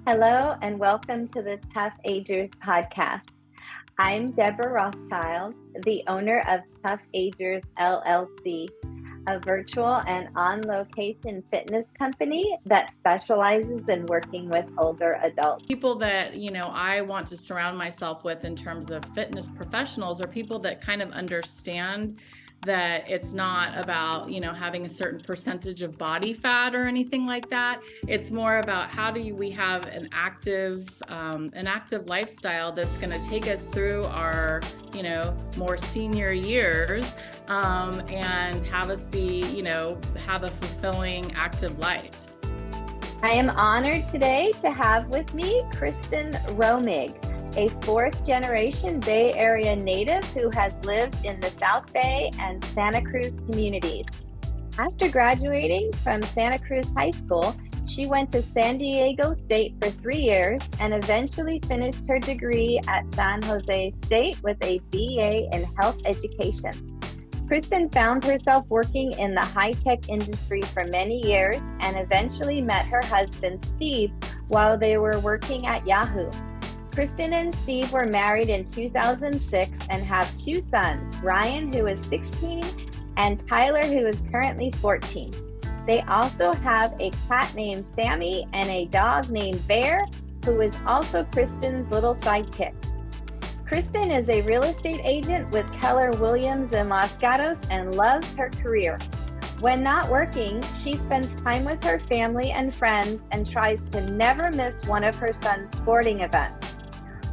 Hello and welcome to the ToughAgers podcast. I'm Deborah Rothschild, the owner of ToughAgers LLC, a virtual and on-location fitness company that specializes in working with older adults. People that, I want to surround myself with in terms of fitness professionals are people that kind of understand that it's not about, having a certain percentage of body fat or anything like that. It's more about how do we have an active lifestyle that's going to take us through our, more senior years, and have us be, have a fulfilling, active life. I am honored today to have with me Kristin Romig, a fourth-generation Bay Area native who has lived in the South Bay and Santa Cruz communities. After graduating from Santa Cruz High School, she went to San Diego State for 3 years and eventually finished her degree at San Jose State with a BA in health education. Kristin found herself working in the high-tech industry for many years and eventually met her husband, Steve, while they were working at Yahoo. Kristin and Steve were married in 2006 and have 2 sons, Ryan, who is 16, and Tyler, who is currently 14. They also have a cat named Sammy and a dog named Bear, who is also Kristin's little sidekick. Kristin is a real estate agent with Keller Williams in Los Gatos and loves her career. When not working, she spends time with her family and friends and tries to never miss one of her son's sporting events.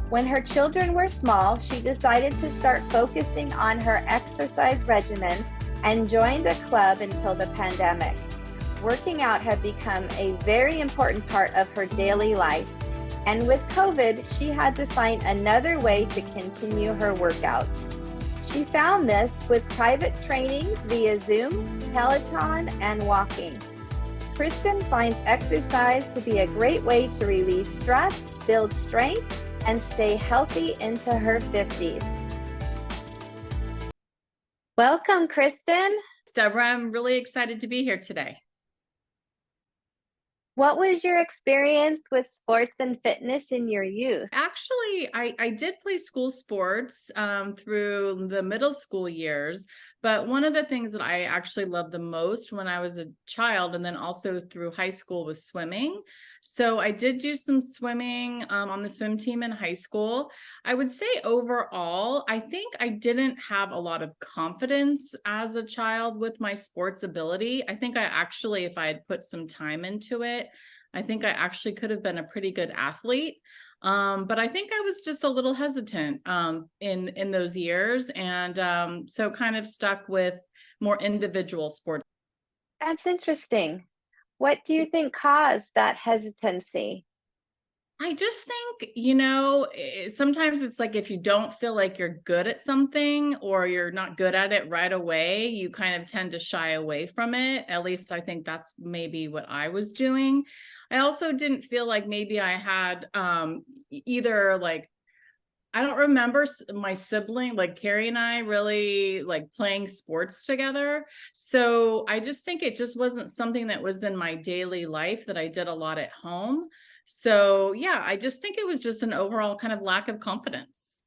When her children were small, she decided to start focusing on her exercise regimen and joined a club until the pandemic. Working out had become a very important part of her daily life. And with COVID, she had to find another way to continue her workouts. She found this with private trainings via Zoom, Peloton, and walking. Kristin finds exercise to be a great way to relieve stress, build strength, and stay healthy into her 50s. Welcome, Kristin. Deborah, I'm really excited to be here today. What was your experience with sports and fitness in your youth? Actually, I did play school sports through the middle school years, but one of the things that I actually loved the most when I was a child and then also through high school was swimming. So I did do some swimming on the swim team in high school. I would say overall, I think I didn't have a lot of confidence as a child with my sports ability. I think I actually, if I had put some time into it, I think I actually could have been a pretty good athlete. But I think I was just a little hesitant in those years, and so kind of stuck with more individual sports. That's interesting. What do you think caused that hesitancy? I just think, sometimes it's like if you don't feel like you're good at something or you're not good at it right away, you kind of tend to shy away from it. At least I think that's maybe what I was doing. I also didn't feel like maybe I had either like, I don't remember my sibling, like Carrie and I really like playing sports together. So I just think it just wasn't something that was in my daily life that I did a lot at home. So yeah, I just think it was just an overall kind of lack of confidence.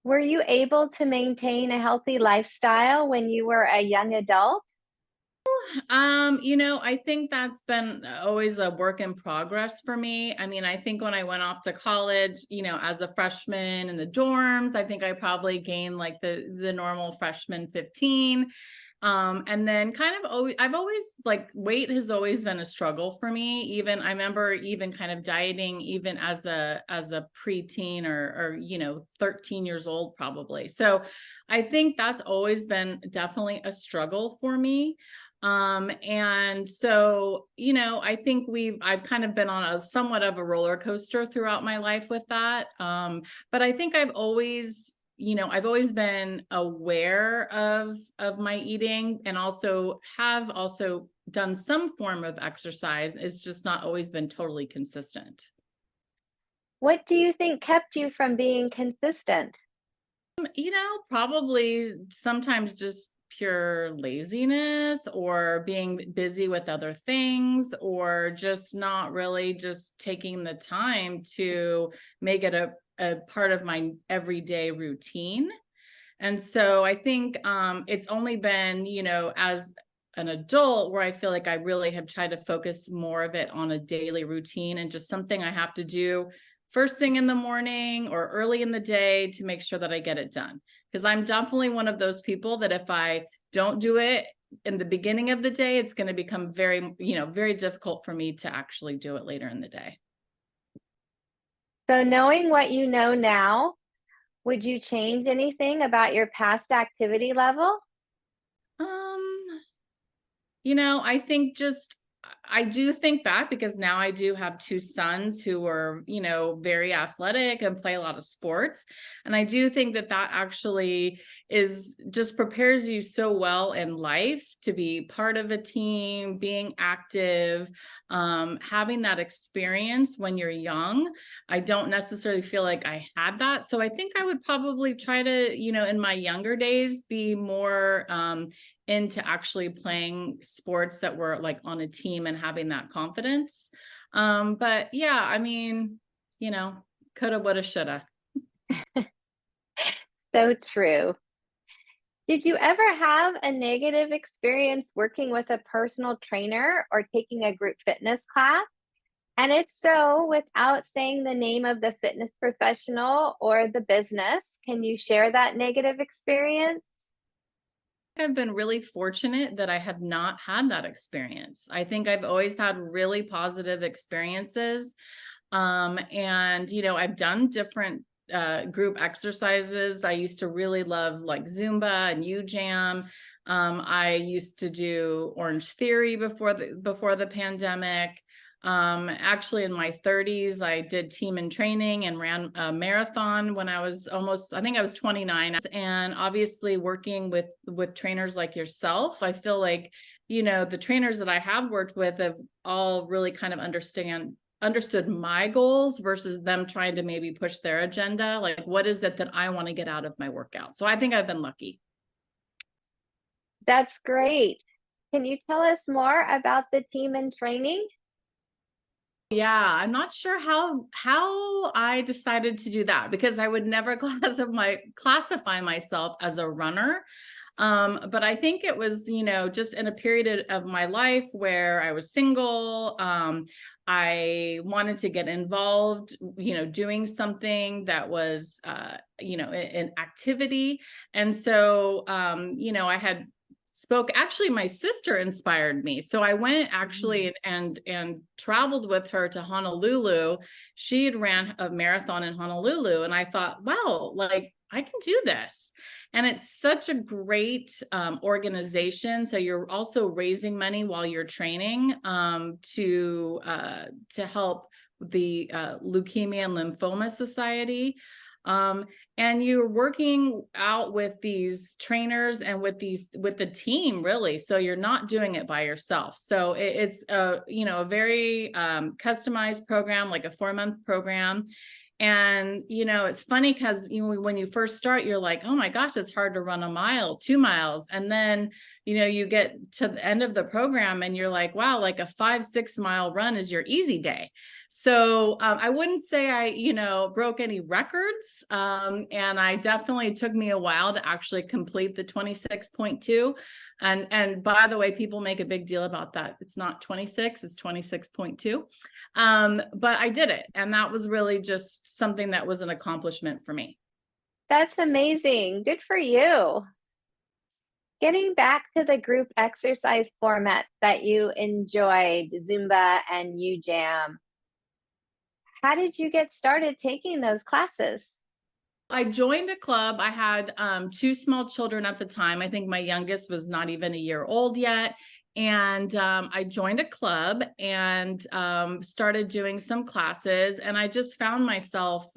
Were you able to maintain a healthy lifestyle when you were a young adult? I think that's been always a work in progress for me. I mean, I think when I went off to college, as a freshman in the dorms, I think I probably gained like the normal freshman 15. And then kind of I've always like weight has always been a struggle for me. Even I remember even kind of dieting even as a preteen or 13 years old probably. So I think that's always been definitely a struggle for me. And so, I think I've kind of been on a somewhat of a roller coaster throughout my life with that. But I think I've always been aware of my eating and also have also done some form of exercise. It's just not always been totally consistent. What do you think kept you from being consistent? Probably sometimes just pure laziness or being busy with other things, or just not really just taking the time to make it a part of my everyday routine. And so I think it's only been, as an adult where I feel like I really have tried to focus more of it on a daily routine and just something I have to do first thing in the morning or early in the day to make sure that I get it done. Because I'm definitely one of those people that if I don't do it in the beginning of the day, it's going to become very, very difficult for me to actually do it later in the day. So knowing what you know now, would you change anything about your past activity level? Um, I think I do think back because now I do have two sons who are, very athletic and play a lot of sports. And I do think that actually just prepares you so well in life to be part of a team, being active, having that experience when you're young. I don't necessarily feel like I had that. So I think I would probably try to, in my younger days, be more, into actually playing sports that were like on a team and having that confidence. But yeah, I mean, coulda, woulda, shoulda. So true. Did you ever have a negative experience working with a personal trainer or taking a group fitness class? And if so, without saying the name of the fitness professional or the business, can you share that negative experience? I've been really fortunate that I have not had that experience. I think I've always had really positive experiences. And, I've done different group exercises. I used to really love like Zumba and UJam. I used to do Orange Theory before the pandemic. Actually in my 30s, I did team and training and ran a marathon when I was I think I was 29. And obviously working with trainers like yourself, I feel like, the trainers that I have worked with have all really kind of understood my goals versus them trying to maybe push their agenda. Like, what is it that I want to get out of my workout? So I think I've been lucky. That's great. Can you tell us more about the team and training? Yeah, I'm not sure how I decided to do that because I would never classify myself as a runner. But I think it was, just in a period of my life where I was single. I wanted to get involved, doing something that was, an activity. And so, I had actually my sister inspired me. So I went actually and traveled with her to Honolulu. She had ran a marathon in Honolulu and I thought, wow, like I can do this. And it's such a great organization. So you're also raising money while you're training to help the Leukemia and Lymphoma Society. And you're working out with these trainers and with the team really. So you're not doing it by yourself. So it's a very customized program, like a 4-month program. And, it's funny because when you first start, you're like, oh my gosh, it's hard to run a mile, 2 miles. And then, you get to the end of the program and you're like, wow, like a 5-6 mile run is your easy day. So I wouldn't say I, broke any records. And I definitely took me a while to actually complete the 26.2. And by the way, people make a big deal about that. It's not 26, it's 26.2. But I did it. And that was really just something that was an accomplishment for me. That's amazing. Good for you. Getting back to the group exercise format that you enjoyed, Zumba and UJam, how did you get started taking those classes? I joined a club. I had 2 small children at the time. I think my youngest was not even a year old yet. And I joined a club and started doing some classes. And I just found myself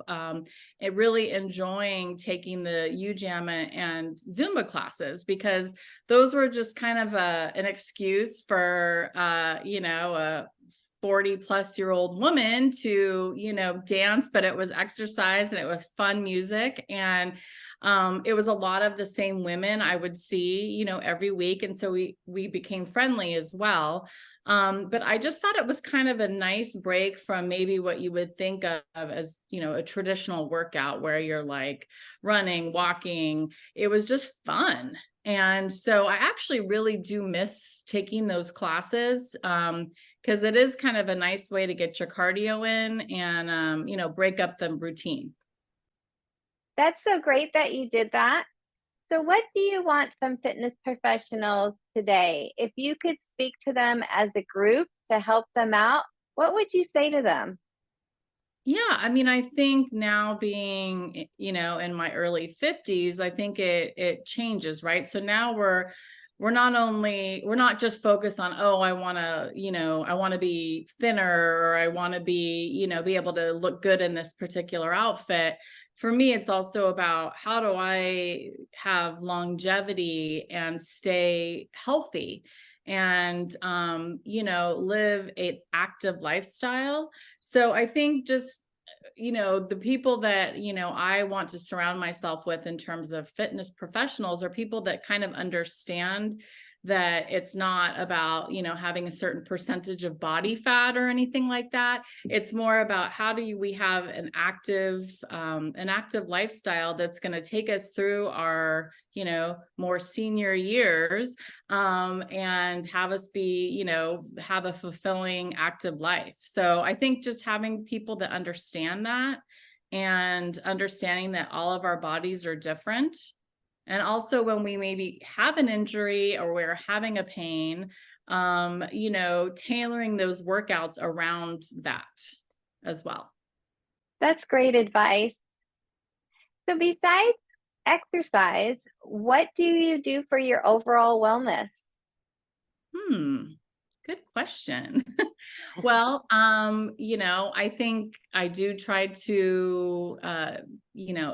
really enjoying taking the UJAM and Zumba classes because those were just kind of an excuse for, a 40-plus-year-old woman to, dance, but it was exercise and it was fun music. And It was a lot of the same women I would see, every week. And so we became friendly as well. But I just thought it was kind of a nice break from maybe what you would think of as, a traditional workout where you're like running, walking. It was just fun. And so I actually really do miss taking those classes, because it is kind of a nice way to get your cardio in and, break up the routine. That's so great that you did that. So, what do you want from fitness professionals today? If you could speak to them as a group to help them out, what would you say to them? Yeah, I mean, I think now being, in my early 50s, I think it changes, right? So now we're not just focused on, oh, I want to be thinner, or I want to be able to look good in this particular outfit. For me, it's also about how do I have longevity and stay healthy and live an active lifestyle. So I think just, the people that, I want to surround myself with in terms of fitness professionals are people that kind of understand that it's not about, having a certain percentage of body fat or anything like that. It's more about how do we have an active lifestyle that's going to take us through our, more senior years, and have us be, have a fulfilling active life. So I think just having people that understand that and understanding that all of our bodies are different. And also when we maybe have an injury or we're having a pain, tailoring those workouts around that as well. That's great advice. So, besides exercise, what do you do for your overall wellness? Good question. Well, I think I do try to,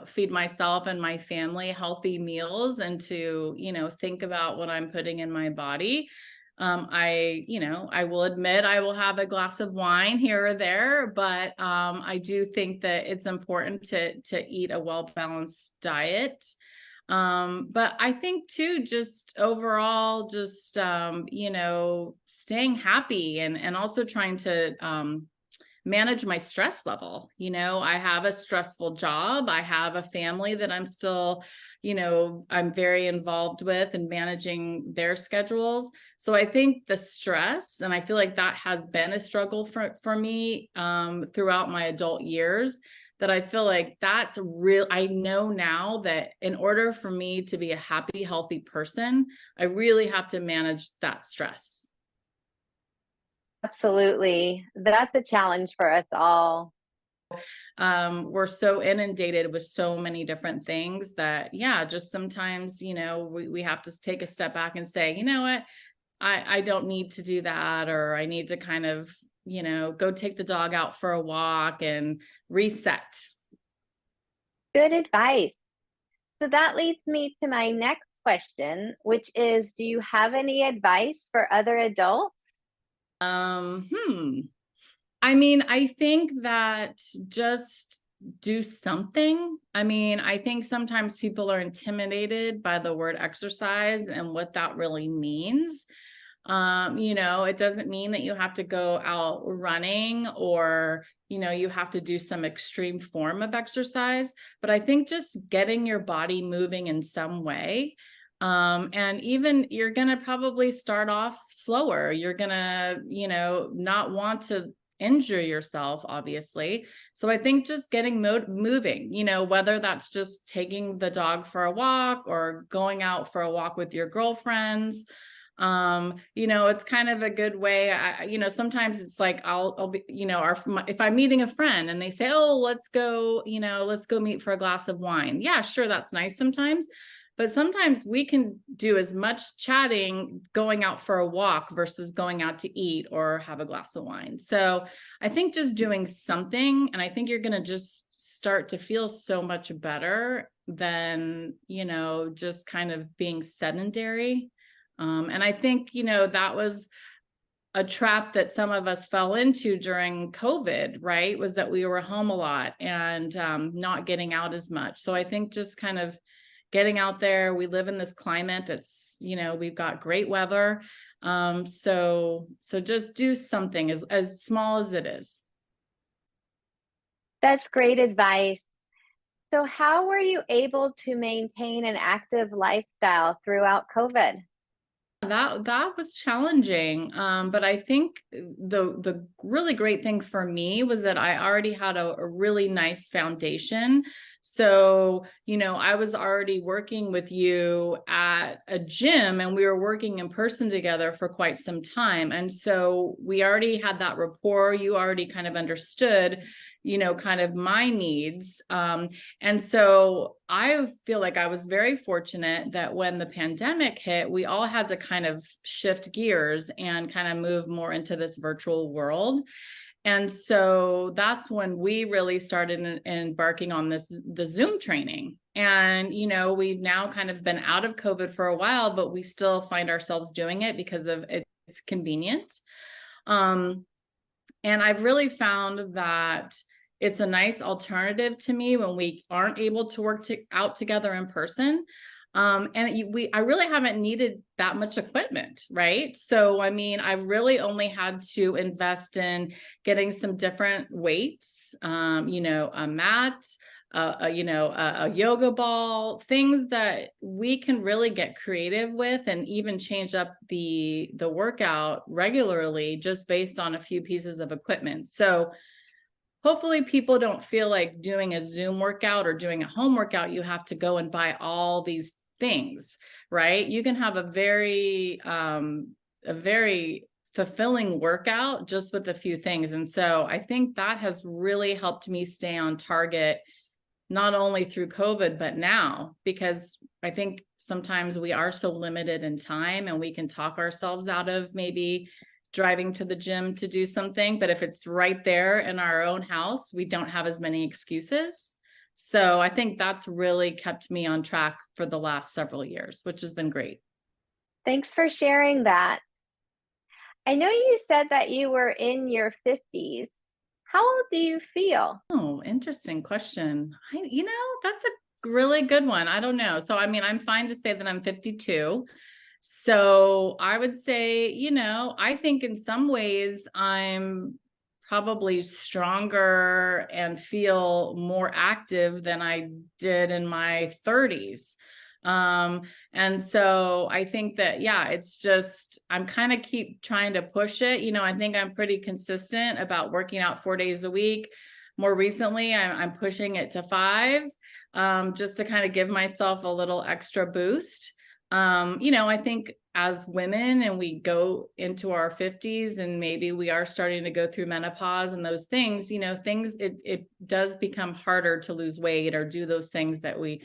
feed myself and my family healthy meals and to, think about what I'm putting in my body. I will admit I will have a glass of wine here or there, but I do think that it's important to eat a well-balanced diet. But I think too, just overall, just, staying happy and also trying to, manage my stress level. I have a stressful job. I have a family that I'm still, I'm very involved with and managing their schedules. So I think the stress, and I feel like that has been a struggle for me, throughout my adult years, that I feel like that's real. I know now that in order for me to be a happy, healthy person, I really have to manage that stress. Absolutely. That's a challenge for us all. We're so inundated with so many different things that, yeah, just sometimes, we have to take a step back and say, you know what, I don't need to do that, or I need to kind of, go take the dog out for a walk and reset. Good advice. So that leads me to my next question, which is, do you have any advice for other adults? Um, hmm. I mean, I think that just do something. I mean, I think sometimes people are intimidated by the word exercise and what that really means. It doesn't mean that you have to go out running or, you have to do some extreme form of exercise, but I think just getting your body moving in some way. And even you're going to probably start off slower. You're going to, not want to injure yourself, obviously. So I think just getting moving, whether that's just taking the dog for a walk or going out for a walk with your girlfriends. It's kind of a good way. Sometimes it's like I'll be, if I'm meeting a friend and they say, oh, let's go meet for a glass of wine. Yeah, sure. That's nice sometimes. But sometimes we can do as much chatting going out for a walk versus going out to eat or have a glass of wine. So I think just doing something, and I think you're going to just start to feel so much better than, just kind of being sedentary. And I think, that was a trap that some of us fell into during COVID, right? Was that we were home a lot and not getting out as much. So I think just kind of getting out there. We live in this climate that's, we've got great weather. So just do something as small as it is. That's great advice. So how were you able to maintain an active lifestyle throughout COVID? That was challenging. But I think the really great thing for me was that I already had a really nice foundation. So, I was already working with you at a gym, and we were working in person together for quite some time. And so we already had that rapport. You already kind of understood, kind of my needs. And so I feel like I was very fortunate that when the pandemic hit, we all had to kind of shift gears and kind of move more into this virtual world. And so that's when we really started embarking on the Zoom training. And, we've now kind of been out of COVID for a while, but we still find ourselves doing it because of it's convenient. And I've really found that it's a nice alternative to me when we aren't able to work out together in person. I really haven't needed that much equipment, right? So, I really only had to invest in getting some different weights, a mat, a yoga ball, things that we can really get creative with and even change up the workout regularly just based on a few pieces of equipment. So hopefully people don't feel like doing a Zoom workout or doing a home workout, you have to go and buy all these things, right? You can have a very fulfilling workout just with a few things. And so I think that has really helped me stay on target, not only through COVID, but now, because I think sometimes we are so limited in time and we can talk ourselves out of maybe driving to the gym to do something. But if it's right there in our own house, we don't have as many excuses. So I think that's really kept me on track for the last several years, which has been great. Thanks for sharing that. I know you said that you were in your 50s. How old do you feel? Oh, interesting question. That's a really good one. I don't know. So, I'm fine to say that I'm 52. So I would say, I think in some ways I'm probably stronger and feel more active than I did in my 30s. And so I think that, it's just, I'm kind of keep trying to push it. I think I'm pretty consistent about working out 4 days a week. More recently, I'm pushing it to 5, just to kind of give myself a little extra boost. I think as women and we go into our 50s and maybe we are starting to go through menopause and those things, it does become harder to lose weight or do those things that we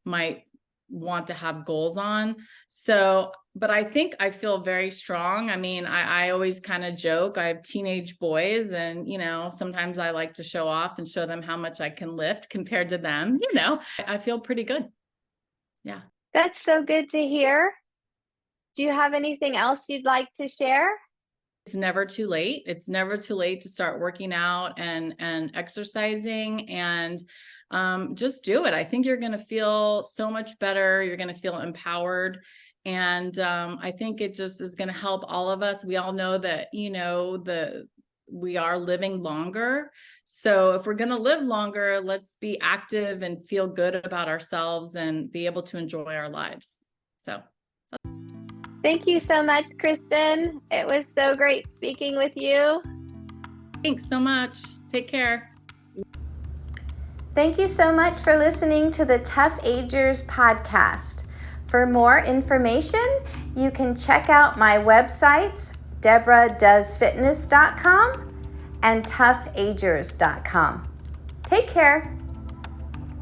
might want to have goals on. So, but I think I feel very strong. I always kind of joke, I have teenage boys and, sometimes I like to show off and show them how much I can lift compared to them, I feel pretty good. Yeah. That's so good to hear. Do you have anything else you'd like to share? It's never too late. It's never too late to start working out and exercising, and just do it. I think you're going to feel so much better. You're going to feel empowered. And I think it just is going to help all of us. We all know that, we are living longer. So if we're going to live longer, let's be active and feel good about ourselves and be able to enjoy our lives. So. Thank you so much, Kristin. It was so great speaking with you. Thanks so much. Take care. Thank you so much for listening to the ToughAgers podcast. For more information, you can check out my websites, DeborahDoesFitness.com and ToughAgers.com. Take care.